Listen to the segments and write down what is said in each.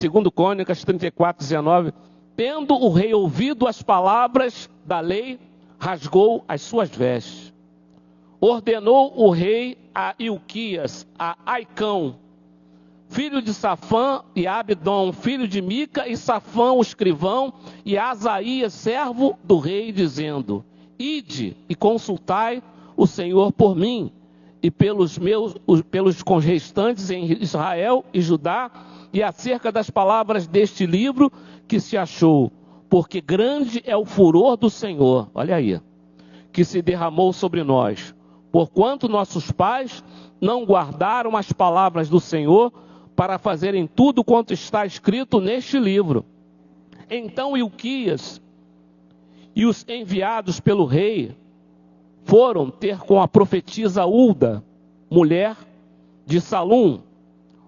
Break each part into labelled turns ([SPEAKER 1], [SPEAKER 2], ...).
[SPEAKER 1] Segundo Crônicas 34:19, tendo o rei ouvido as palavras da lei, rasgou as suas vestes. Ordenou o rei a Ilquias, a Aicão, filho de Safã, e a Abdom, filho de Mica, e Safã, o escrivão, e a Asaías, servo do rei, dizendo: ide e consultai o Senhor por mim, e pelos restantes em Israel e Judá, e acerca das palavras deste livro que se achou, porque grande é o furor do Senhor, olha aí, que se derramou sobre nós, porquanto nossos pais não guardaram as palavras do Senhor para fazerem tudo quanto está escrito neste livro. Então Ilquias e os enviados pelo rei foram ter com a profetisa Ulda, mulher de Salum,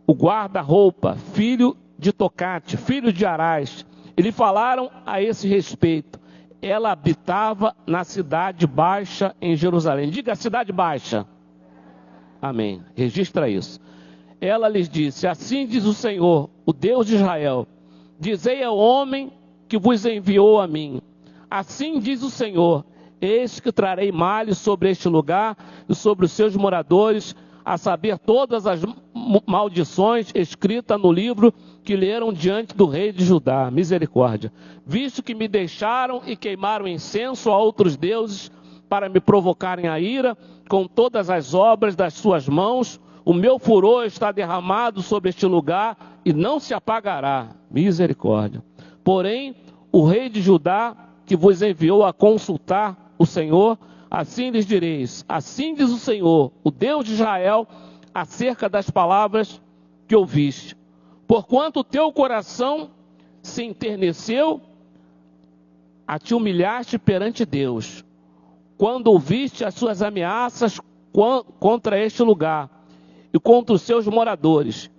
[SPEAKER 1] o guarda-roupa, filho de Tocate, filho de Arás. E lhe falaram a esse respeito. Ela habitava na cidade baixa em Jerusalém. Diga cidade baixa. Amém. Registra isso. Ela lhes disse: assim diz o Senhor, o Deus de Israel, dizei ao homem que vos enviou a mim, assim diz o Senhor, eis que trarei males sobre este lugar e sobre os seus moradores, a saber todas as maldições escritas no livro que leram diante do rei de Judá. Misericórdia. Visto que me deixaram e queimaram incenso a outros deuses para me provocarem a ira com todas as obras das suas mãos, o meu furor está derramado sobre este lugar e não se apagará. Misericórdia. Porém, o rei de Judá, que vos enviou a consultar o Senhor, assim lhes direis: assim diz o Senhor, o Deus de Israel, acerca das palavras que ouviste. Porquanto o teu coração se enterneceu, a te humilhaste perante Deus, quando ouviste as suas ameaças contra este lugar e contra os seus moradores,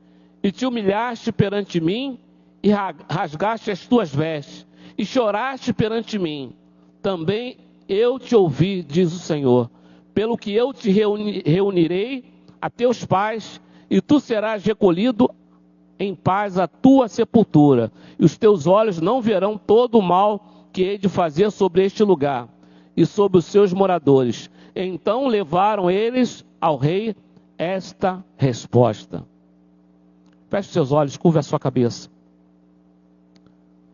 [SPEAKER 1] e te humilhaste perante mim, e rasgaste as tuas vestes, e choraste perante mim. Também eu te ouvi, diz o Senhor, pelo que eu te reunirei a teus pais, e tu serás recolhido em paz à tua sepultura, e os teus olhos não verão todo o mal que hei de fazer sobre este lugar, e sobre os seus moradores. Então levaram eles ao rei esta resposta. Feche seus olhos, curva a sua cabeça.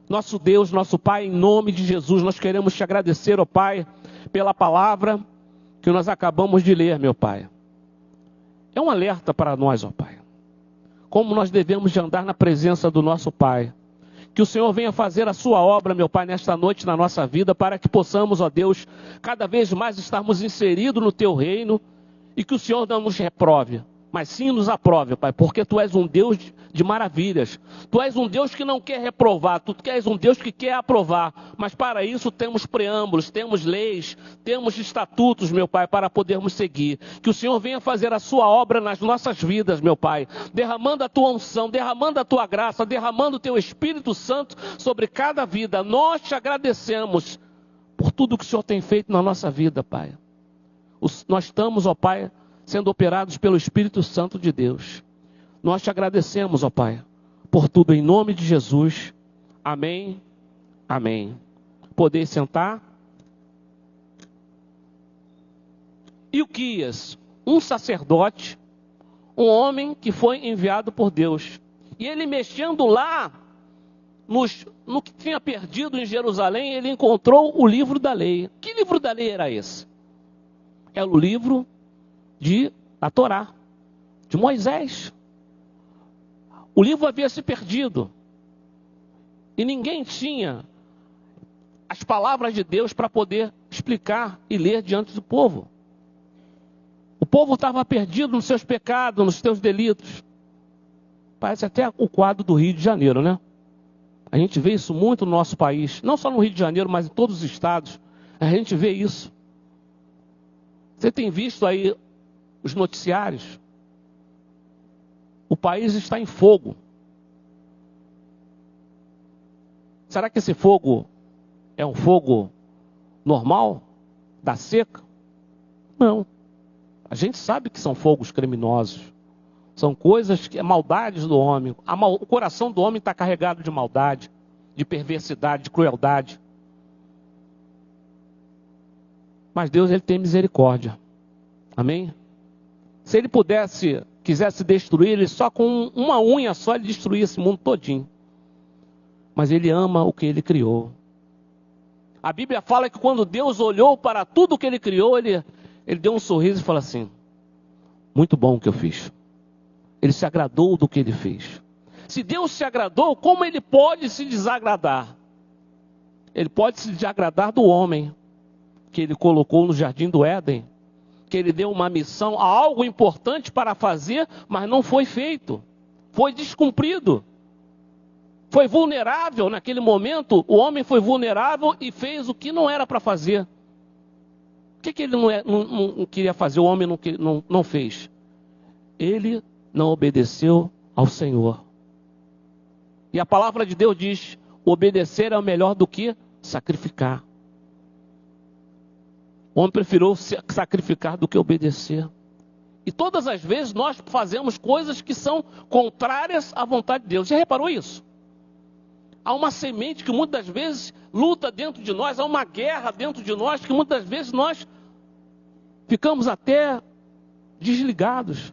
[SPEAKER 1] Nosso Deus, nosso Pai, em nome de Jesus, nós queremos te agradecer, ó Pai, pela palavra que nós acabamos de ler, meu Pai. É um alerta para nós, ó Pai. Como nós devemos de andar na presença do nosso Pai. Que o Senhor venha fazer a sua obra, meu Pai, nesta noite na nossa vida, para que possamos, ó Deus, cada vez mais estarmos inseridos no Teu reino, e que o Senhor não nos reprove, mas sim nos aprove, Pai, porque Tu és um Deus de maravilhas. Tu és um Deus que não quer reprovar, Tu és um Deus que quer aprovar, mas para isso temos preâmbulos, temos leis, temos estatutos, meu Pai, para podermos seguir. Que o Senhor venha fazer a sua obra nas nossas vidas, meu Pai, derramando a Tua unção, derramando a Tua graça, derramando o Teu Espírito Santo sobre cada vida. Nós te agradecemos por tudo que o Senhor tem feito na nossa vida, Pai. Nós estamos, ó Pai, sendo operados pelo Espírito Santo de Deus. Nós te agradecemos, ó Pai, por tudo em nome de Jesus. Amém, amém. Poder sentar. Ilquias, um sacerdote, um homem que foi enviado por Deus. E ele mexendo lá no que tinha perdido em Jerusalém, ele encontrou o livro da lei. Que livro da lei era esse? Era o livro da Torá, de Moisés. O livro havia se perdido. E ninguém tinha as palavras de Deus para poder explicar e ler diante do povo. O povo estava perdido nos seus pecados, nos seus delitos. Parece até o quadro do Rio de Janeiro, né? A gente vê isso muito no nosso país. Não só no Rio de Janeiro, mas em todos os estados. A gente vê isso. Você tem visto aí os noticiários? O país está em fogo. Será que esse fogo é um fogo normal? Da seca? Não. A gente sabe que são fogos criminosos. São coisas que é maldades do homem. O coração do homem está carregado de maldade, de perversidade, de crueldade. Mas Deus, Ele tem misericórdia. Amém? Se Ele quisesse destruir, Ele só com uma unha só, Ele destruía esse mundo todinho. Mas Ele ama o que Ele criou. A Bíblia fala que quando Deus olhou para tudo que Ele criou, Ele deu um sorriso e falou assim: muito bom o que eu fiz. Ele se agradou do que Ele fez. Se Deus se agradou, como Ele pode se desagradar? Ele pode se desagradar do homem que Ele colocou no jardim do Éden, que Ele deu uma missão, algo importante para fazer, mas não foi feito, foi descumprido, foi vulnerável naquele momento. O homem foi vulnerável e fez o que não era para fazer. O que ele não queria fazer, o homem não fez? Ele não obedeceu ao Senhor. E a palavra de Deus diz: obedecer é melhor do que sacrificar. O homem preferiu sacrificar do que obedecer. E todas as vezes nós fazemos coisas que são contrárias à vontade de Deus. Já reparou isso? Há uma semente que muitas vezes luta dentro de nós, há uma guerra dentro de nós que muitas vezes nós ficamos até desligados.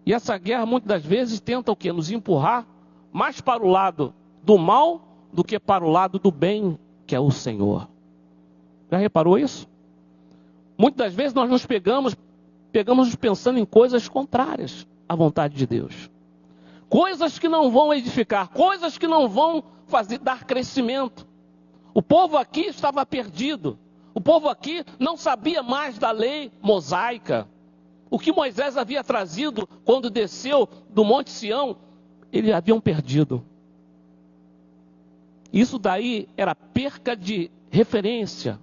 [SPEAKER 1] E essa guerra muitas das vezes tenta o quê? Nos empurrar mais para o lado do mal do que para o lado do bem, que é o Senhor. Já reparou isso? Muitas das vezes nós nos pegamos pensando em coisas contrárias à vontade de Deus. Coisas que não vão edificar, coisas que não vão dar crescimento. O povo aqui estava perdido. O povo aqui não sabia mais da lei mosaica. O que Moisés havia trazido quando desceu do Monte Sião, eles haviam perdido. Isso daí era perca de referência.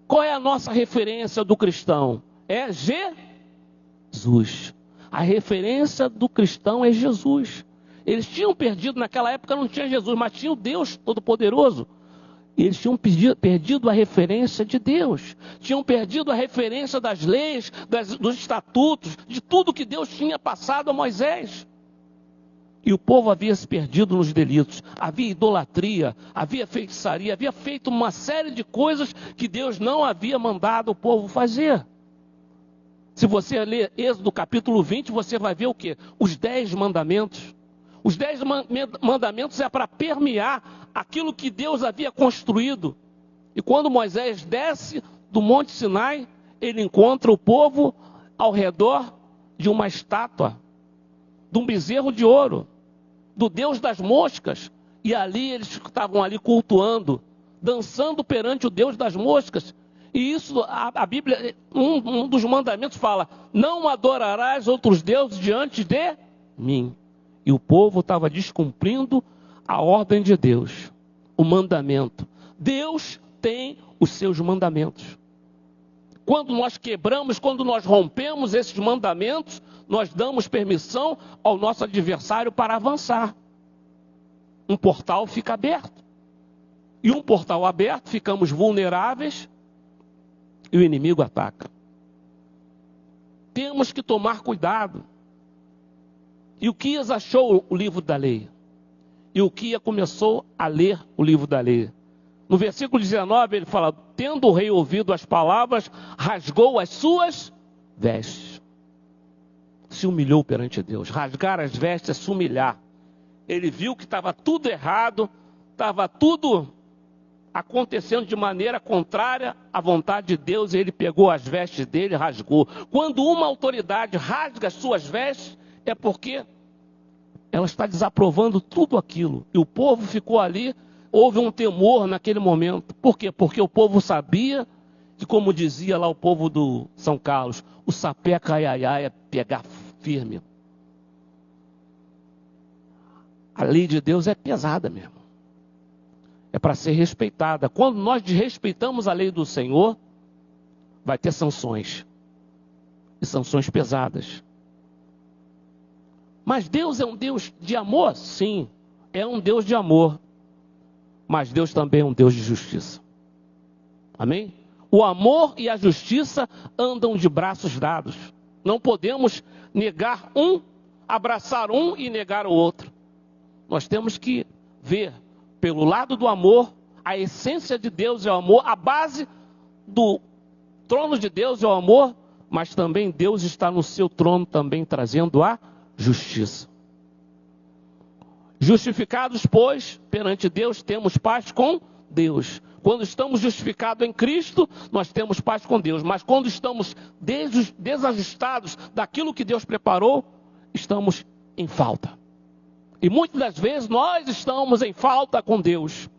[SPEAKER 1] Qual é a nossa referência do cristão? É Jesus. A referência do cristão é Jesus. Eles tinham perdido, naquela época não tinha Jesus, mas tinha o Deus Todo-Poderoso. Eles tinham perdido a referência de Deus. Tinham perdido a referência das leis, dos estatutos, de tudo que Deus tinha passado a Moisés. E o povo havia se perdido nos delitos. Havia idolatria, havia feitiçaria, havia feito uma série de coisas que Deus não havia mandado o povo fazer. Se você ler Êxodo capítulo 20, você vai ver o quê? Os 10 mandamentos. Os 10 mandamentos é para permear aquilo que Deus havia construído. E quando Moisés desce do Monte Sinai, ele encontra o povo ao redor de uma estátua, de um bezerro de ouro, do Deus das moscas. E ali eles estavam ali cultuando, dançando perante o Deus das moscas. E isso, a Bíblia, um dos mandamentos fala: não adorarás outros deuses diante de mim. E o povo estava descumprindo a ordem de Deus, o mandamento. Deus tem os seus mandamentos. Quando nós quebramos, quando nós rompemos esses mandamentos, nós damos permissão ao nosso adversário para avançar. Um portal fica aberto. E um portal aberto, ficamos vulneráveis e o inimigo ataca. Temos que tomar cuidado. E o Quias achou o livro da lei. E o Quias começou a ler o livro da lei. No versículo 19 ele fala: tendo o rei ouvido as palavras, rasgou as suas vestes. Se humilhou perante Deus. Rasgar as vestes é se humilhar. Ele viu que estava tudo errado, estava tudo acontecendo de maneira contrária à vontade de Deus, e ele pegou as vestes dele e rasgou. Quando uma autoridade rasga as suas vestes, é porque ela está desaprovando tudo aquilo. E o povo ficou ali, houve um temor naquele momento. Por quê? Porque o povo sabia que, como dizia lá o povo do São Carlos, o sapé caiaiá é pegar firme. A lei de Deus é pesada mesmo. É para ser respeitada. Quando nós desrespeitamos a lei do Senhor, vai ter sanções. E sanções pesadas. Mas Deus é um Deus de amor? Sim, é um Deus de amor. Mas Deus também é um Deus de justiça. Amém? O amor e a justiça andam de braços dados. Não podemos negar um, abraçar um e negar o outro. Nós temos que ver pelo lado do amor, a essência de Deus é o amor, a base do trono de Deus é o amor, mas também Deus está no seu trono também trazendo a justiça. Justificados, pois, perante Deus, temos paz com Deus. Quando estamos justificados em Cristo, nós temos paz com Deus. Mas quando estamos desajustados daquilo que Deus preparou, estamos em falta. E muitas das vezes nós estamos em falta com Deus.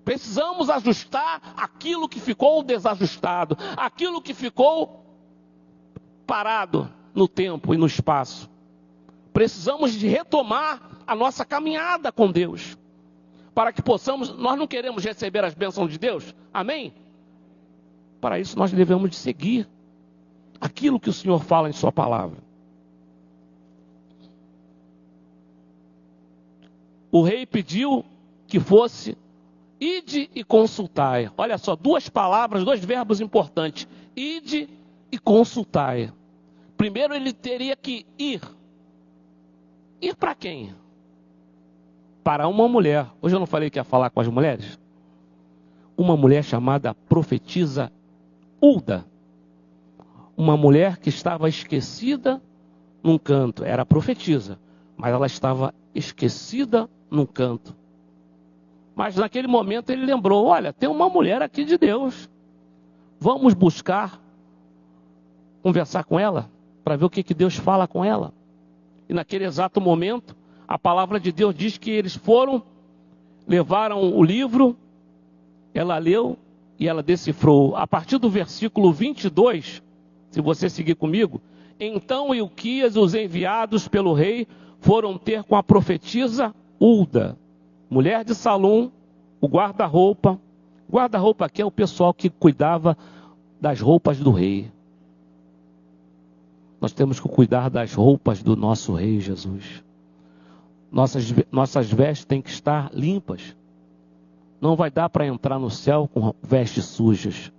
[SPEAKER 1] Precisamos ajustar aquilo que ficou desajustado, aquilo que ficou parado no tempo e no espaço. Precisamos de retomar a nossa caminhada com Deus, para que possamos, nós não queremos receber as bênçãos de Deus, amém? Para isso nós devemos de seguir aquilo que o Senhor fala em sua palavra. O rei pediu que fosse ide e consultai. Olha só, duas palavras, dois verbos importantes. Ide e consultai. Primeiro ele teria que ir. Ir para quem? Para uma mulher. Hoje eu não falei que ia falar com as mulheres? Uma mulher chamada profetisa Hulda. Uma mulher que estava esquecida num canto. Era profetisa, mas ela estava esquecida num canto. Mas naquele momento ele lembrou, olha, tem uma mulher aqui de Deus. Vamos buscar, conversar com ela, para ver o que Deus fala com ela. E naquele exato momento, a palavra de Deus diz que eles foram, levaram o livro, ela leu e ela decifrou. A partir do versículo 22, se você seguir comigo, então Ilquias, os enviados pelo rei, foram ter com a profetisa Hulda, mulher de Salum, o guarda-roupa. Guarda-roupa aqui é o pessoal que cuidava das roupas do rei. Nós temos que cuidar das roupas do nosso rei Jesus. Nossas vestes têm que estar limpas. Não vai dar para entrar no céu com vestes sujas.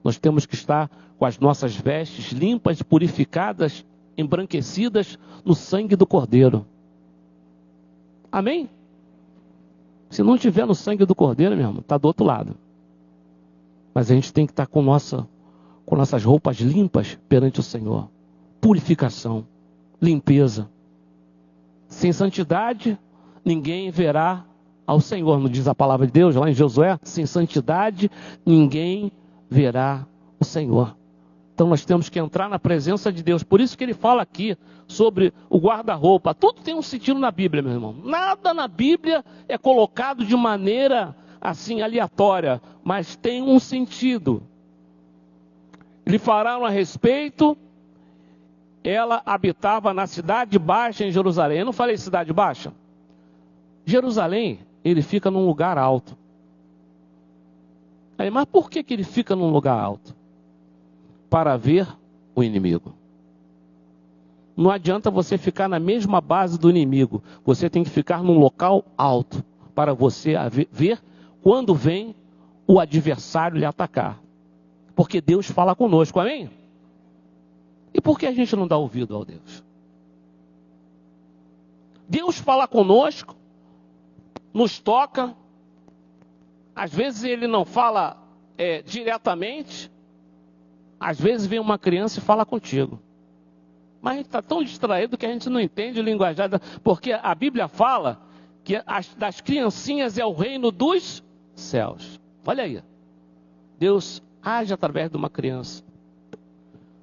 [SPEAKER 1] Nós temos que estar com as nossas vestes limpas, purificadas, embranquecidas no sangue do Cordeiro. Amém? Se não tiver no sangue do Cordeiro, meu irmão, está do outro lado. Mas a gente tem que estar com nossas roupas limpas perante o Senhor. Purificação, limpeza. Sem santidade, ninguém verá ao Senhor. Não diz a palavra de Deus lá em Josué? Sem santidade, ninguém verá o Senhor. Então nós temos que entrar na presença de Deus. Por isso que ele fala aqui sobre o guarda-roupa. Tudo tem um sentido na Bíblia, meu irmão. Nada na Bíblia é colocado de maneira assim aleatória, mas tem um sentido. Lhe falaram a respeito. Ela habitava na cidade baixa em Jerusalém. Eu não falei cidade baixa? Jerusalém, ele fica num lugar alto. Aí, mas por que ele fica num lugar alto? Para ver o inimigo. Não adianta você ficar na mesma base do inimigo. Você tem que ficar num local alto para você ver quando vem o adversário lhe atacar. Porque Deus fala conosco, amém? E por que a gente não dá ouvido ao Deus? Deus fala conosco, nos toca. Às vezes ele não fala diretamente. Às vezes vem uma criança e fala contigo. Mas a gente está tão distraído que a gente não entende linguajar. Porque a Bíblia fala que das criancinhas é o reino dos céus. Olha aí. Deus age através de uma criança.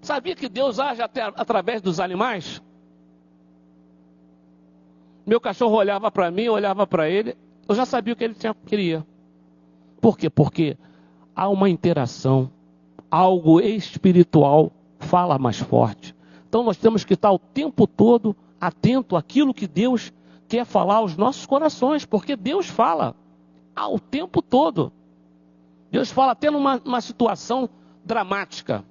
[SPEAKER 1] Sabia que Deus age até através dos animais? Meu cachorro olhava para mim, eu olhava para ele. Eu já sabia o que ele queria. Por quê? Porque há uma interação. Algo espiritual fala mais forte. Então nós temos que estar o tempo todo atento àquilo que Deus quer falar aos nossos corações, porque Deus fala ao tempo todo. Deus fala até numa situação dramática.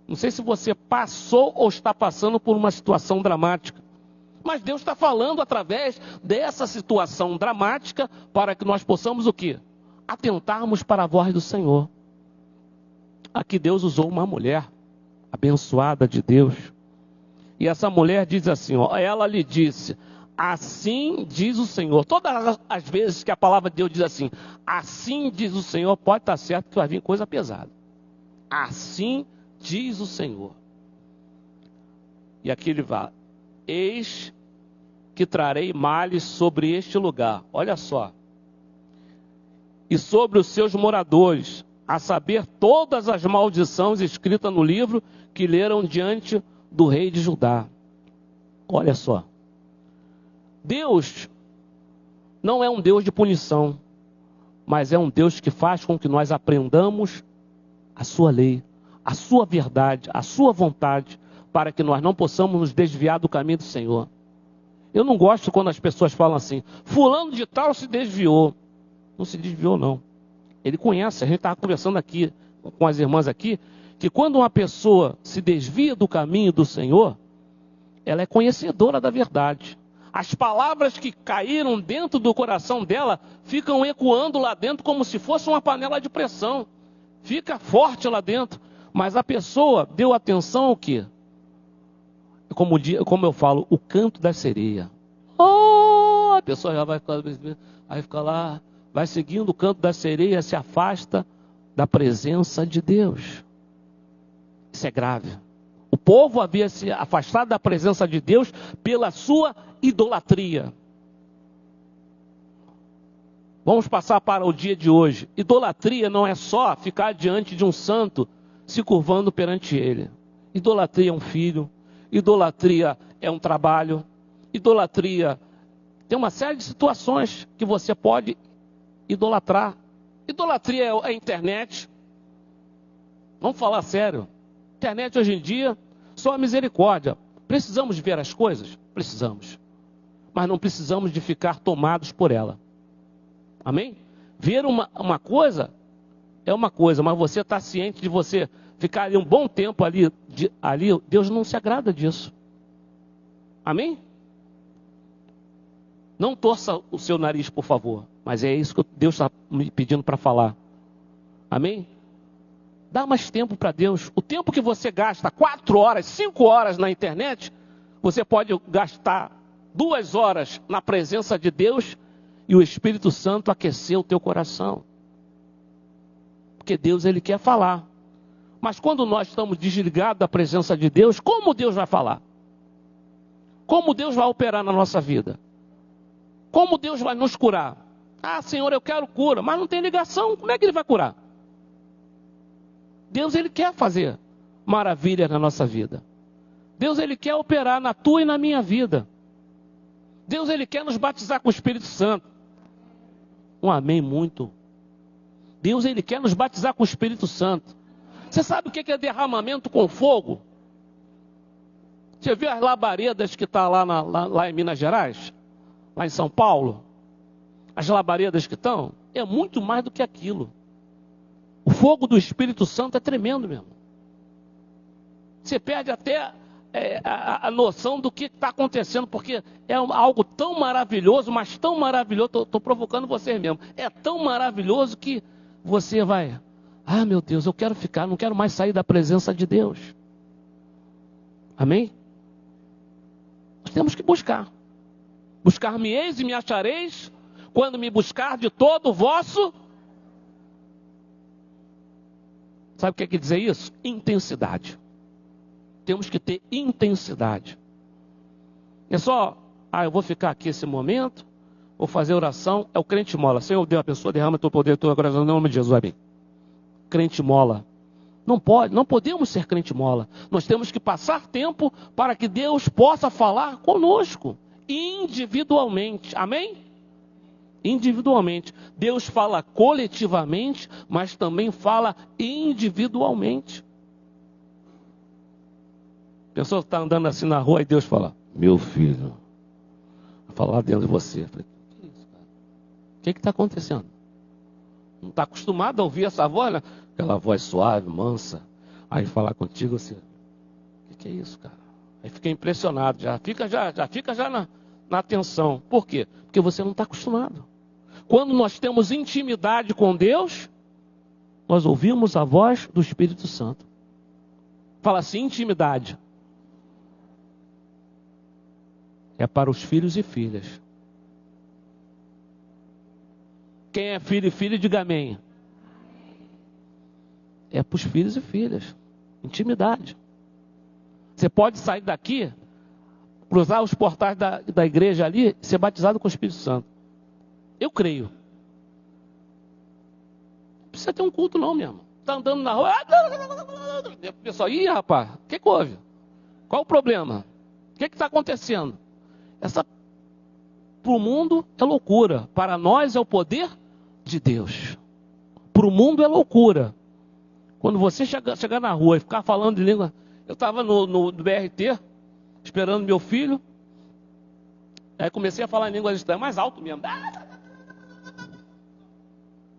[SPEAKER 1] Não sei se você passou ou está passando por uma situação dramática, mas Deus está falando através dessa situação dramática para que nós possamos o quê? Atentarmos para a voz do Senhor. Aqui Deus usou uma mulher. abençoada de Deus. E essa mulher diz assim, ó, ela lhe disse, assim diz o Senhor. Todas as vezes que a palavra de Deus diz assim diz o Senhor, pode estar certo que vai vir coisa pesada. Assim diz o Senhor. E aqui ele vai, eis que trarei males sobre este lugar. Olha só. E sobre os seus moradores, a saber, todas as maldições escritas no livro que leram diante do rei de Judá. Olha só. Deus não é um Deus de punição, mas é um Deus que faz com que nós aprendamos a sua lei, a sua verdade, a sua vontade, para que nós não possamos nos desviar do caminho do Senhor. Eu não gosto quando as pessoas falam assim, fulano de tal se desviou. Não se desviou, não. Ele conhece, a gente estava conversando aqui com as irmãs aqui, que quando uma pessoa se desvia do caminho do Senhor, ela é conhecedora da verdade. As palavras que caíram dentro do coração dela ficam ecoando lá dentro como se fosse uma panela de pressão. Fica forte lá dentro. Mas a pessoa deu atenção ao quê? Como eu falo, o canto da sereia. Oh, a pessoa já vai ficar lá, vai seguindo o canto da sereia, se afasta da presença de Deus. Isso é grave. O povo havia se afastado da presença de Deus pela sua idolatria. Vamos passar para o dia de hoje. Idolatria não é só ficar diante de um santo se curvando perante ele. Idolatria é um filho. Idolatria é um trabalho. Idolatria tem uma série de situações que você pode idolatrar. Idolatria é a internet. Vamos falar sério. Internet hoje em dia só a misericórdia. Precisamos ver as coisas? Precisamos. Mas não precisamos de ficar tomados por ela. Amém? Ver uma coisa é uma coisa, mas você está ciente de você ficar ali um bom tempo ali, Deus não se agrada disso. Amém? Não torça o seu nariz, por favor. Mas é isso que Deus está me pedindo para falar. Amém? Dá mais tempo para Deus. O tempo que você gasta 4 horas, 5 horas na internet, você pode gastar 2 horas na presença de Deus e o Espírito Santo aquecer o teu coração. Porque Deus, Ele quer falar. Mas quando nós estamos desligados da presença de Deus, como Deus vai falar? Como Deus vai operar na nossa vida? Como Deus vai nos curar? Ah, Senhor, eu quero cura, mas não tem ligação. Como é que Ele vai curar? Deus, Ele quer fazer maravilha na nossa vida. Deus, Ele quer operar na tua e na minha vida. Deus, Ele quer nos batizar com o Espírito Santo. Um amém muito. Deus, Ele quer nos batizar com o Espírito Santo. Você sabe o que é derramamento com fogo? Você viu as labaredas que estão lá em Minas Gerais? Lá em São Paulo? As labaredas que estão? É muito mais do que aquilo. O fogo do Espírito Santo é tremendo mesmo. Você perde até a noção do que está acontecendo, porque é algo tão maravilhoso, mas tão maravilhoso, estou provocando vocês mesmo. É tão maravilhoso que você vai, ah, meu Deus, eu quero ficar, não quero mais sair da presença de Deus. Amém? Nós temos que buscar. Buscar-me-eis e me achareis, quando me buscar de todo o vosso... Sabe o que quer dizer isso? Intensidade. Temos que ter intensidade. É só, eu vou ficar aqui esse momento, vou fazer oração, é o crente mola. Senhor, Deus, a pessoa derrama teu poder, tua graça, no nome de Jesus, amém. Crente mola. Não podemos ser crente mola. Nós temos que passar tempo para que Deus possa falar conosco, individualmente, amém? Individualmente. Deus fala coletivamente, mas também fala individualmente. A pessoa está andando assim na rua e Deus fala, meu filho, vai falar dentro de você. Eu falei, o que é isso, cara? O que está acontecendo? Não está acostumado a ouvir essa voz, né? Aquela voz suave, mansa. Aí falar contigo assim, o que é isso, cara? Aí fica impressionado, já fica na atenção. Por quê? Porque você não está acostumado. Quando nós temos intimidade com Deus, nós ouvimos a voz do Espírito Santo. Fala assim, intimidade. É para os filhos e filhas. Quem é filho e filha, diga amém. É para os filhos e filhas. Intimidade. Você pode sair daqui, cruzar os portais da igreja ali, e ser batizado com o Espírito Santo. Eu creio. Não precisa ter um culto não, mesmo. Está andando na rua. O pessoal, ih, rapaz, o que houve? Qual o problema? O que está acontecendo? Para o mundo é loucura. Para nós é o poder de Deus. Para o mundo é loucura. Quando você chegar na rua e ficar falando de língua... Eu estava no BRT, esperando meu filho. Aí comecei a falar em línguas estranhas, mais alto mesmo. O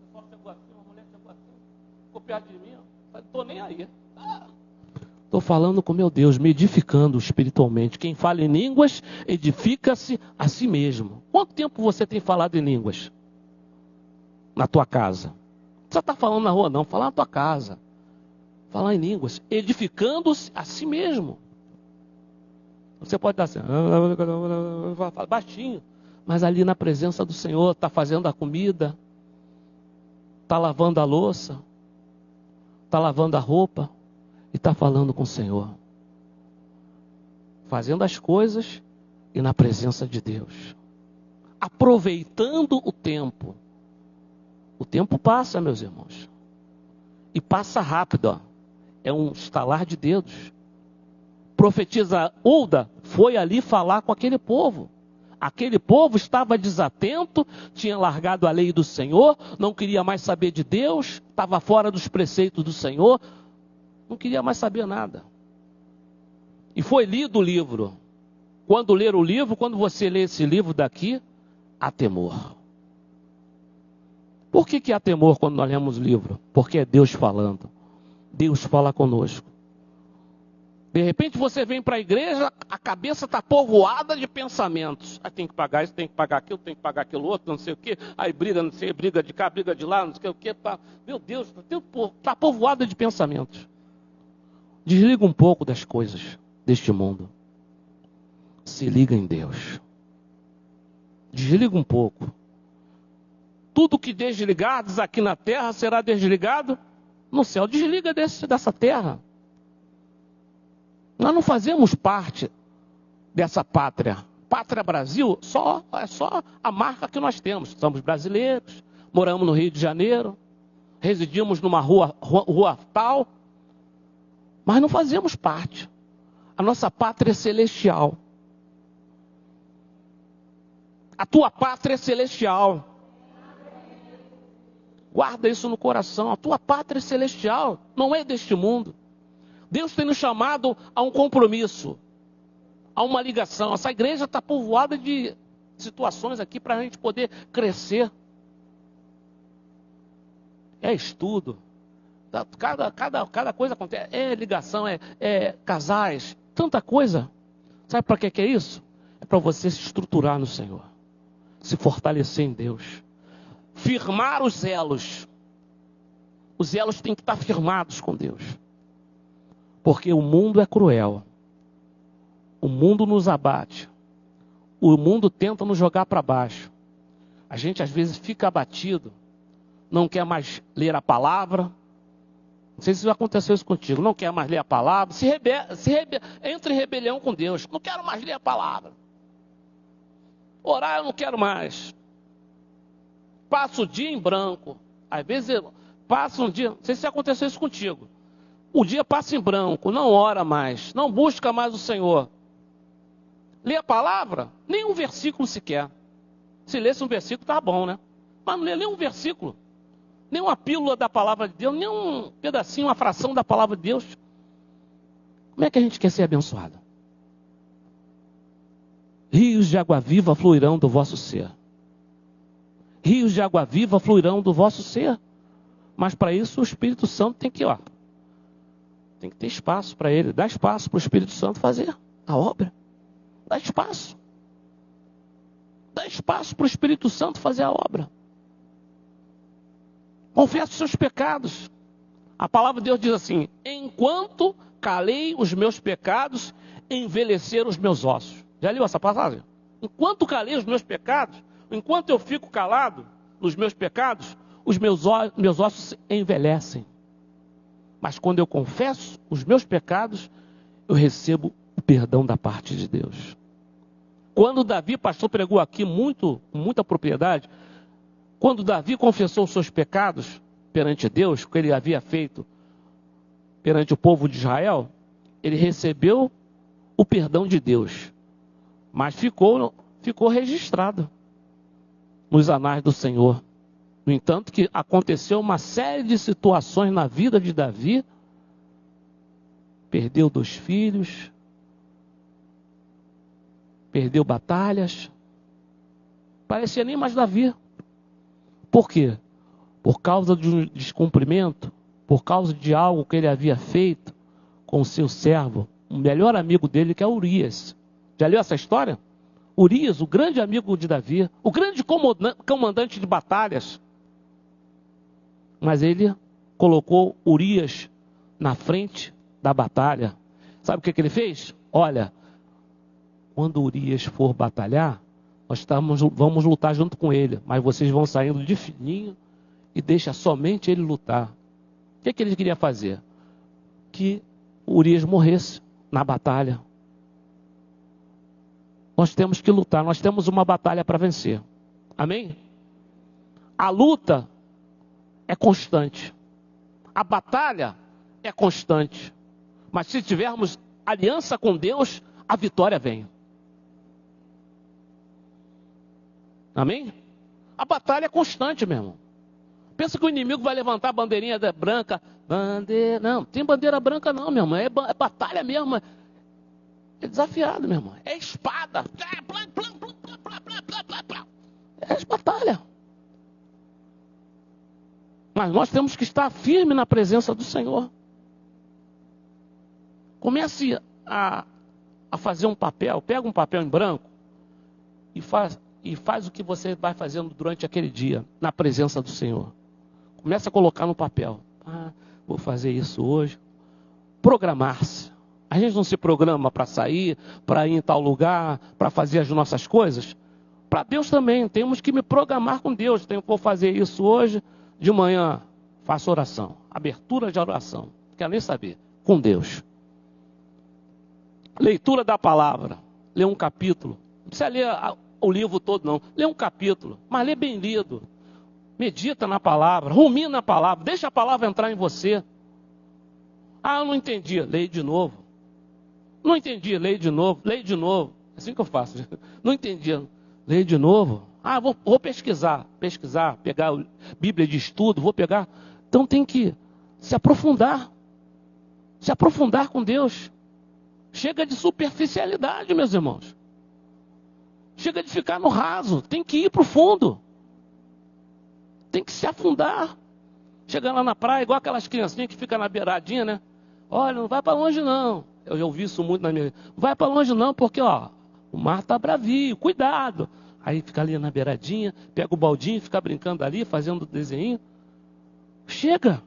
[SPEAKER 1] pessoal chegou assim, uma mulher chegou assim, ficou perto de mim. Não estou nem aí. Estou falando com meu Deus, me edificando espiritualmente. Quem fala em línguas, edifica-se a si mesmo. Quanto tempo você tem falado em línguas? Na tua casa. Não precisa estar falando na rua não, fala na tua casa. Falar em línguas, edificando-se a si mesmo. Você pode estar assim, baixinho, mas ali na presença do Senhor, está fazendo a comida, está lavando a louça, está lavando a roupa, e está falando com o Senhor. Fazendo as coisas e na presença de Deus. Aproveitando o tempo. O tempo passa, meus irmãos. E passa rápido, ó. É um estalar de dedos. Profetisa Hulda foi ali falar com aquele povo. Aquele povo estava desatento, tinha largado a lei do Senhor, não queria mais saber de Deus, estava fora dos preceitos do Senhor, não queria mais saber nada. E foi lido o livro. Quando ler o livro, quando você lê esse livro daqui, há temor. Por que há temor quando nós lemos o livro? Porque é Deus falando. Deus fala conosco. De repente você vem para a igreja, a cabeça está povoada de pensamentos. Ah, tem que pagar isso, tem que pagar aquilo, tem que pagar aquilo outro, não sei o quê. Aí briga, não sei, briga de cá, briga de lá, não sei o quê. Meu Deus, está povoada de pensamentos. Desliga um pouco das coisas deste mundo. Se liga em Deus. Desliga um pouco. Tudo que desligados aqui na terra será desligado no céu. Desliga dessa terra. Nós não fazemos parte dessa pátria. Pátria Brasil é só a marca que nós temos. Somos brasileiros, moramos no Rio de Janeiro, residimos numa rua tal, mas não fazemos parte. A nossa pátria é celestial. A tua pátria é celestial. Guarda isso no coração. A tua pátria é celestial, não é deste mundo. Deus tem nos chamado a um compromisso, a uma ligação. Essa igreja está povoada de situações aqui para a gente poder crescer. É estudo. Cada coisa acontece. É ligação, é casais, tanta coisa. Sabe para que é isso? É para você se estruturar no Senhor, se fortalecer em Deus. Firmar os elos. Os elos têm que estar firmados com Deus. Porque o mundo é cruel. O mundo nos abate. O mundo tenta nos jogar para baixo. A gente às vezes fica abatido. Não quer mais ler a palavra. Não sei se já aconteceu isso contigo. Não quer mais ler a palavra. Entra em rebelião com Deus. Não quero mais ler a palavra. Orar eu não quero mais. Passa o dia em branco. Às vezes passa um dia, não sei se aconteceu isso contigo. O dia passa em branco, não ora mais, não busca mais o Senhor. Lê a palavra, nem um versículo sequer. Se lesse um versículo, tá bom, né? Mas não lê nem um versículo, nem uma pílula da palavra de Deus, nem um pedacinho, uma fração da palavra de Deus. Como é que a gente quer ser abençoado? Rios de água viva fluirão do vosso ser. Rios de água viva fluirão do vosso ser. Mas para isso o Espírito Santo tem que ter espaço para ele. Dá espaço para o Espírito Santo fazer a obra. Dá espaço. Dá espaço para o Espírito Santo fazer a obra. Confessa os seus pecados. A palavra de Deus diz assim: enquanto calei os meus pecados, envelheceram os meus ossos. Já leu essa passagem? Enquanto calei os meus pecados, enquanto eu fico calado nos meus pecados, os meus ossos envelhecem. Mas quando eu confesso os meus pecados, eu recebo o perdão da parte de Deus. Quando Davi, pastor, pregou aqui com muita propriedade, quando Davi confessou os seus pecados perante Deus, o que ele havia feito perante o povo de Israel, ele recebeu o perdão de Deus, mas ficou registrado nos anais do Senhor. No entanto, que aconteceu uma série de situações na vida de Davi, perdeu 2 filhos, perdeu batalhas, parecia nem mais Davi. Por quê? Por causa de um descumprimento, por causa de algo que ele havia feito com o seu servo, o melhor amigo dele, que é Urias. Já leu essa história? Urias, o grande amigo de Davi, o grande comandante de batalhas. Mas ele colocou Urias na frente da batalha. Sabe o que ele fez? Olha, quando Urias for batalhar, vamos lutar junto com ele, mas vocês vão saindo de fininho e deixa somente ele lutar. O que ele queria fazer? Que Urias morresse na batalha. Nós temos que lutar, nós temos uma batalha para vencer. Amém? A luta é constante. A batalha é constante. Mas se tivermos aliança com Deus, a vitória vem. Amém? A batalha é constante, meu irmão. Pensa que o inimigo vai levantar a bandeirinha branca. Não, tem bandeira branca não, meu irmão. É batalha mesmo. É desafiado, meu irmão. É espada. É batalha. Mas nós temos que estar firme na presença do Senhor. Comece a fazer um papel. Pega um papel em branco e faz o que você vai fazendo durante aquele dia, na presença do Senhor. Comece a colocar no papel. Vou fazer isso hoje. Programar-se. A gente não se programa para sair, para ir em tal lugar, para fazer as nossas coisas. Para Deus também, temos que me programar com Deus. Vou fazer isso hoje, de manhã, faço oração. Abertura de oração. Não quero nem saber. Com Deus. Leitura da palavra. Lê um capítulo. Não precisa ler o livro todo, não. Lê um capítulo, mas lê bem lido. Medita na palavra, rumina a palavra, deixa a palavra entrar em você. Eu não entendi, leia de novo. Não entendi, leia de novo, leia de novo. É assim que eu faço. Não entendi, leia de novo. Vou pesquisar, pegar a Bíblia de estudo, vou pegar. Então tem que se aprofundar com Deus. Chega de superficialidade, meus irmãos. Chega de ficar no raso, tem que ir para o fundo. Tem que se afundar. Chega lá na praia, igual aquelas criancinhas que ficam na beiradinha, né? Olha, não vai para longe não. Eu já ouvi isso muito na minha vida. Não vai para longe não, porque o mar está bravio, cuidado. Aí fica ali na beiradinha, pega o baldinho, fica brincando ali, fazendo desenho. Chega.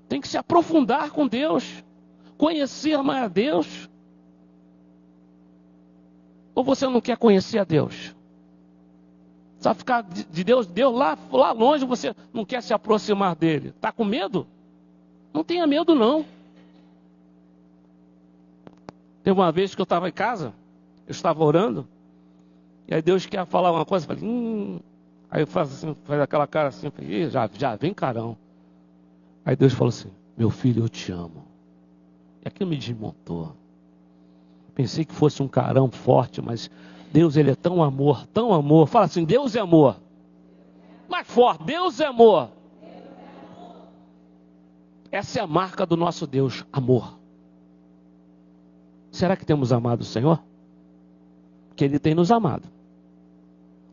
[SPEAKER 1] Tem que se aprofundar com Deus. Conhecer mais a Deus. Ou você não quer conhecer a Deus? Só ficar de Deus lá longe, você não quer se aproximar dele. Está com medo? Não tenha medo não. Teve uma vez que eu estava em casa, eu estava orando, e aí Deus quer falar uma coisa, eu falei, Aí eu faço assim, faz aquela cara assim, eu falei, já vem carão. Aí Deus falou assim, meu filho, eu te amo. E aquilo me desmontou. Pensei que fosse um carão forte, mas Deus, ele é tão amor, tão amor. Fala assim, Deus é amor. Mais forte, Deus é amor. Essa é a marca do nosso Deus, amor. Será que temos amado o Senhor? Que Ele tem nos amado.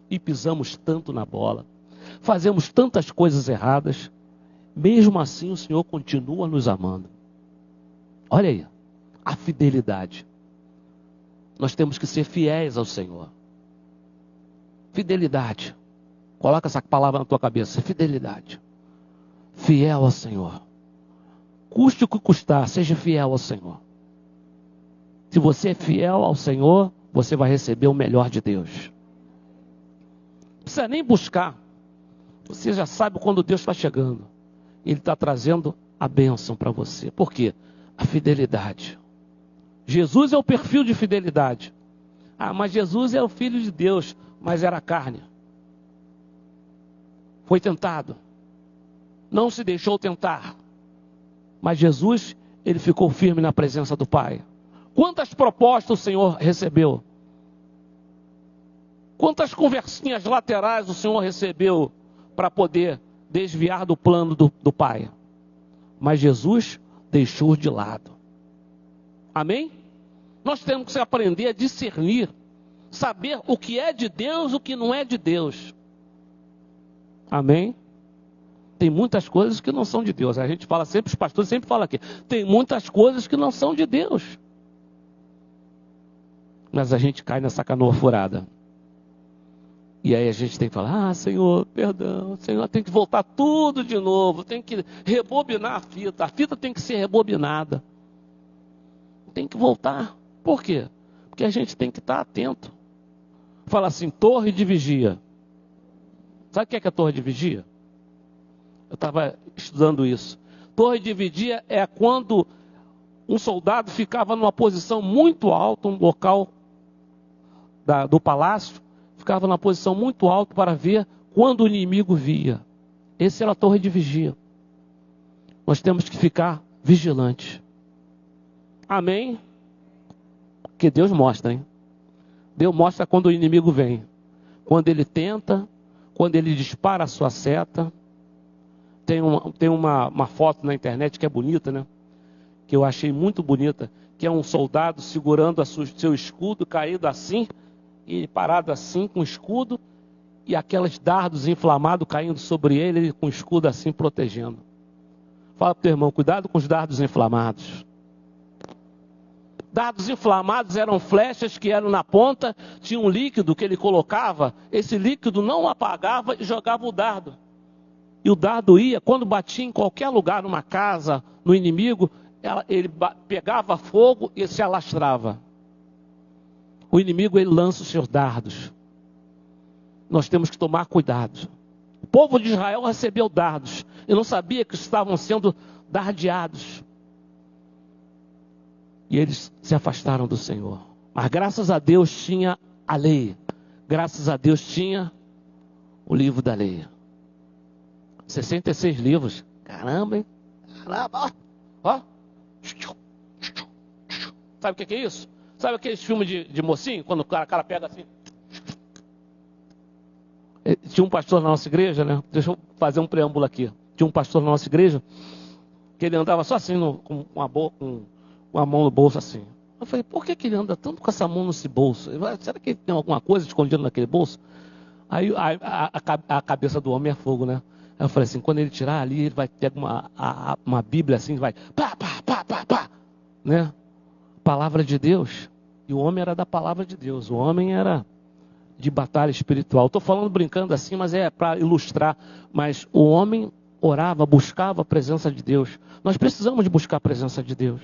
[SPEAKER 1] E pisamos tanto na bola. Fazemos tantas coisas erradas. Mesmo assim o Senhor continua nos amando. Olha aí, a fidelidade. Nós temos que ser fiéis ao Senhor. Fidelidade. Coloca essa palavra na tua cabeça. Fidelidade. Fiel ao Senhor. Custe o que custar, seja fiel ao Senhor. Se você é fiel ao Senhor, você vai receber o melhor de Deus. Não precisa nem buscar. Você já sabe quando Deus está chegando. Ele está trazendo a bênção para você. Por quê? A fidelidade. Jesus é o perfil de fidelidade. Ah, mas Jesus é o Filho de Deus, mas era carne. Foi tentado. Não se deixou tentar. Mas Jesus, ele ficou firme na presença do Pai. Quantas propostas o Senhor recebeu? Quantas conversinhas laterais o Senhor recebeu para poder desviar do plano do Pai? Mas Jesus deixou de lado. Amém? Nós temos que aprender a discernir, saber o que é de Deus e o que não é de Deus. Amém? Tem muitas coisas que não são de Deus. A gente fala sempre, os pastores sempre falam aqui, tem muitas coisas que não são de Deus. Mas a gente cai nessa canoa furada. E aí a gente tem que falar, Senhor, perdão, Senhor, tem que voltar tudo de novo, tem que rebobinar a fita tem que ser rebobinada. Tem que voltar. Por quê? Porque a gente tem que estar atento. Fala assim, torre de vigia. Sabe o que é torre de vigia? Eu estava estudando isso. Torre de vigia é quando um soldado ficava numa posição muito alta, um local do palácio, ficava numa posição muito alta para ver quando o inimigo via. Essa era a torre de vigia. Nós temos que ficar vigilantes. Amém? Porque Deus mostra, hein? Deus mostra quando o inimigo vem. Quando ele tenta, quando ele dispara a sua seta. Tem uma foto na internet que é bonita, né? Que eu achei muito bonita. Que é um soldado segurando seu escudo, caído assim, e parado assim, com o escudo, e aqueles dardos inflamados caindo sobre ele com o escudo assim, protegendo. Fala para o teu irmão, cuidado com os dardos inflamados. Dardos inflamados eram flechas que eram na ponta, tinha um líquido que ele colocava, esse líquido não apagava e jogava o dardo. E o dardo ia, quando batia em qualquer lugar, numa casa, no inimigo, ele pegava fogo e se alastrava. O inimigo, ele lança os seus dardos. Nós temos que tomar cuidado. O povo de Israel recebeu dardos. E não sabia que estavam sendo dardeados. E eles se afastaram do Senhor. Mas graças a Deus tinha a lei. Graças a Deus tinha o livro da lei. 66 livros. Caramba, hein? Caramba, ó. Sabe o que é isso? Sabe aqueles filmes de mocinho? Quando o cara pega assim. Tinha um pastor na nossa igreja, né? Deixa eu fazer um preâmbulo aqui. Tinha um pastor na nossa igreja que ele andava só assim, com a mão no bolso assim. Eu falei, por que ele anda tanto com essa mão nesse bolso? Será que tem alguma coisa escondida naquele bolso? Aí a cabeça do homem é fogo, né? Aí eu falei assim, quando ele tirar ali, ele vai pegar uma Bíblia assim, vai pá, né? Palavra de Deus. E o homem era da palavra de Deus. O homem era de batalha espiritual. Estou falando brincando assim, mas é para ilustrar. Mas o homem orava, buscava a presença de Deus. Nós precisamos de buscar a presença de Deus.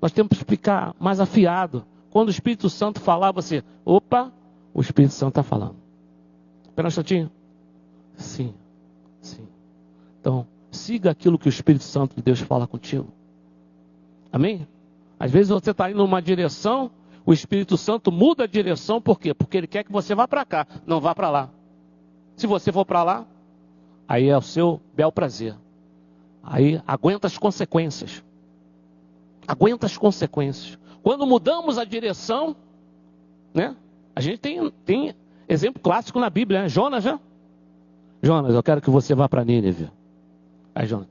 [SPEAKER 1] Nós temos que ficar mais afiado. Quando o Espírito Santo falar, você, opa, o Espírito Santo está falando. Espera um instantinho. Sim. Então, siga aquilo que o Espírito Santo de Deus fala contigo. Amém? Às vezes você está indo numa direção, o Espírito Santo muda a direção, por quê? Porque ele quer que você vá para cá, não vá para lá. Se você for para lá, aí é o seu bel prazer. Aí aguenta as consequências. Aguenta as consequências. Quando mudamos a direção, né? A gente tem exemplo clássico na Bíblia, né? Jonas, né? Jonas, eu quero que você vá para Nínive. Aí Jonas,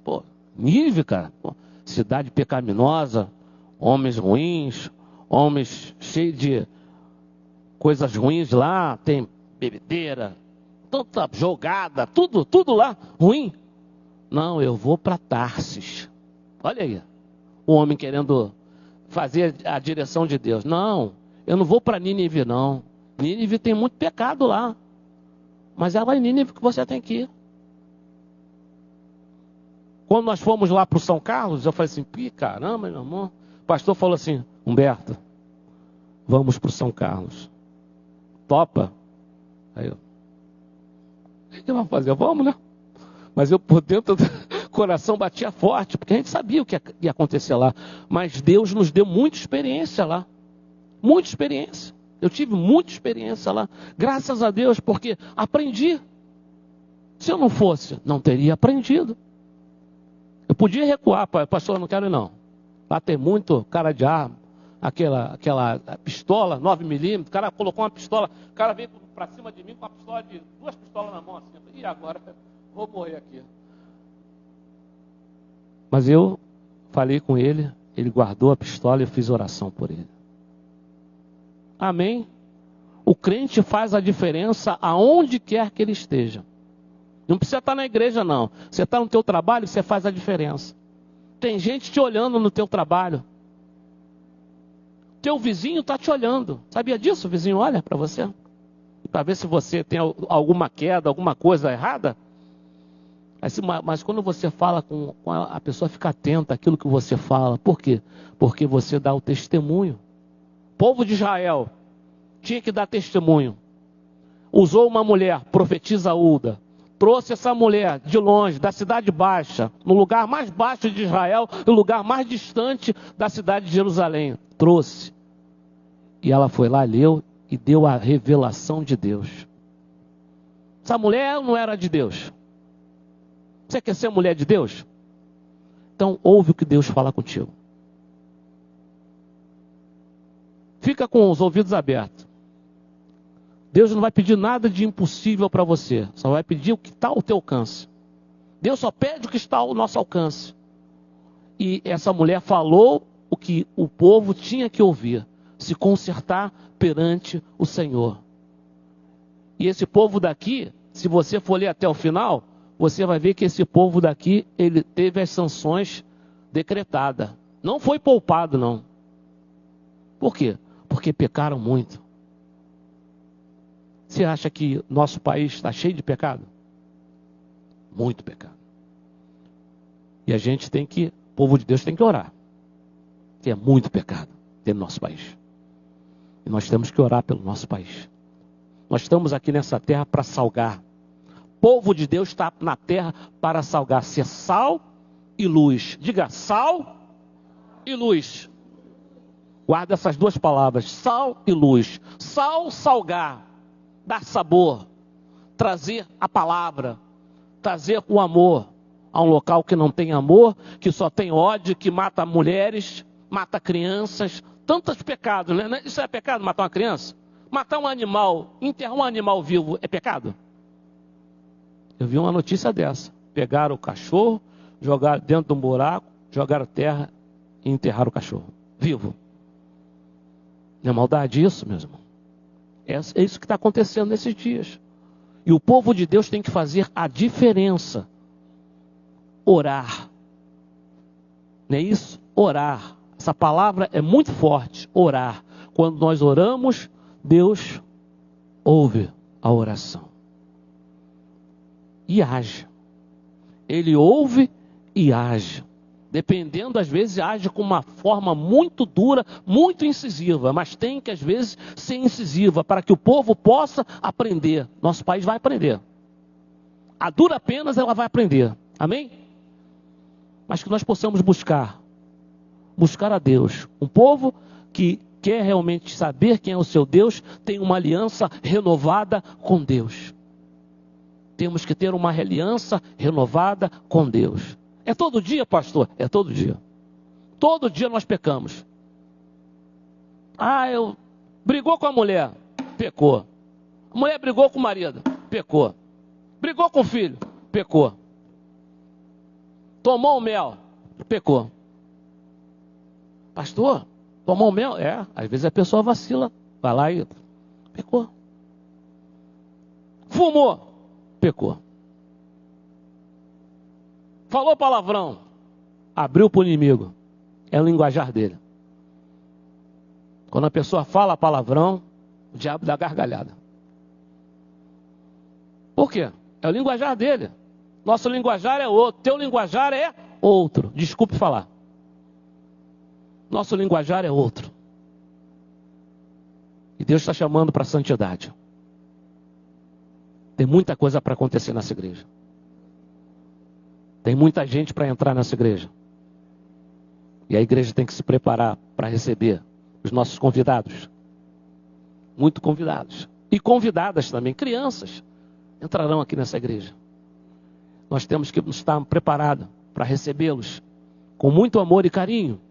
[SPEAKER 1] Nínive, cara, cidade pecaminosa, homens ruins, homens cheios de coisas ruins lá, tem bebedeira, tanta jogada, tudo lá ruim. Não, eu vou para Tarsis. Olha aí, o homem querendo fazer a direção de Deus. Não, eu não vou para Nínive não. Nínive tem muito pecado lá. Mas é lá em Nínive que você tem que ir. Quando nós fomos lá para o São Carlos, eu falei assim, caramba, meu irmão. O pastor falou assim, Humberto, vamos para o São Carlos. Topa? Aí eu, o que vamos fazer? Vamos, né? Mas eu por dentro do coração batia forte, porque a gente sabia o que ia acontecer lá. Mas Deus nos deu muita experiência lá. Muita experiência. Eu tive muita experiência lá. Graças a Deus, porque aprendi. Se eu não fosse, não teria aprendido. Eu podia recuar, pastor, não quero ir não. Lá tem muito cara de arma. Aquela pistola, 9mm, o cara colocou uma pistola, o cara veio para cima de mim com uma pistola de 2 pistolas na mão, assim, eu falei, e agora? Vou morrer aqui. Mas eu falei com ele, ele guardou a pistola e eu fiz oração por ele. Amém? O crente faz a diferença aonde quer que ele esteja. Não precisa estar na igreja não. Você está no teu trabalho, você faz a diferença. Tem gente te olhando no teu trabalho. Teu vizinho está te olhando. Sabia disso? O vizinho olha para você. Para ver se você tem alguma queda, alguma coisa errada. Mas quando você fala com a pessoa, fica atenta àquilo que você fala. Por quê? Porque você dá o testemunho. O povo de Israel tinha que dar testemunho. Usou uma mulher, profetisa Ulda. Trouxe essa mulher de longe, da cidade baixa, no lugar mais baixo de Israel, no lugar mais distante da cidade de Jerusalém. Trouxe. E ela foi lá, leu e deu a revelação de Deus. Essa mulher não era de Deus. Você quer ser mulher de Deus? Então ouve o que Deus fala contigo. Fica com os ouvidos abertos. Deus não vai pedir nada de impossível para você. Só vai pedir o que está ao teu alcance. Deus só pede o que está ao nosso alcance. E essa mulher falou o que o povo tinha que ouvir. Se consertar perante o Senhor. E esse povo daqui, se você for ler até o final, você vai ver que esse povo daqui, ele teve as sanções decretadas. Não foi poupado, não. Por quê? Porque pecaram muito. Você acha que nosso país está cheio de pecado? Muito pecado. E a gente tem que, o povo de Deus tem que orar. Porque é muito pecado dentro do nosso país. E nós temos que orar pelo nosso país. Nós estamos aqui nessa terra para salgar. O povo de Deus está na terra para salgar. Ser sal e luz. Diga sal e luz. Guarda essas 2 palavras. Sal e luz. Sal, salgar. Dar sabor. Trazer a palavra. Trazer o amor. A um local que não tem amor, que só tem ódio, que mata mulheres, mata crianças. Tantos pecados, né? Isso é pecado, matar uma criança? Matar um animal, enterrar um animal vivo, é pecado? Eu vi uma notícia dessa. Pegaram o cachorro, jogaram dentro de um buraco, jogaram terra e enterraram o cachorro. Vivo. Não é maldade isso, meu irmão? É isso que está acontecendo nesses dias. E o povo de Deus tem que fazer a diferença. Orar. Não é isso? Orar. Essa palavra é muito forte. Orar. Quando nós oramos, Deus ouve a oração. E age. Ele ouve e age. Dependendo, às vezes, age com uma forma muito dura, muito incisiva. Mas tem que, às vezes, ser incisiva para que o povo possa aprender. Nosso país vai aprender. A dura penas ela vai aprender. Amém? Mas que nós possamos buscar a Deus. Um povo que quer realmente saber quem é o seu Deus, tem uma aliança renovada com Deus. Temos que ter uma aliança renovada com Deus. É todo dia, pastor? É todo dia. Todo dia nós pecamos. Brigou com a mulher, pecou. A mulher brigou com o marido, pecou. Brigou com o filho, pecou. Tomou o mel, pecou. Pastor, tomou o mel? Às vezes a pessoa vacila, vai lá e pecou. Fumou, pecou. Falou palavrão, abriu para o inimigo. É o linguajar dele. Quando a pessoa fala palavrão, o diabo dá gargalhada. Por quê? É o linguajar dele. Nosso linguajar é outro. Teu linguajar é outro. Desculpe falar. Nosso linguajar é outro. E Deus está chamando para a santidade. Tem muita coisa para acontecer nessa igreja. Tem muita gente para entrar nessa igreja. E a igreja tem que se preparar para receber os nossos convidados. Muito convidados. E convidadas também. Crianças entrarão aqui nessa igreja. Nós temos que estar preparados para recebê-los com muito amor e carinho.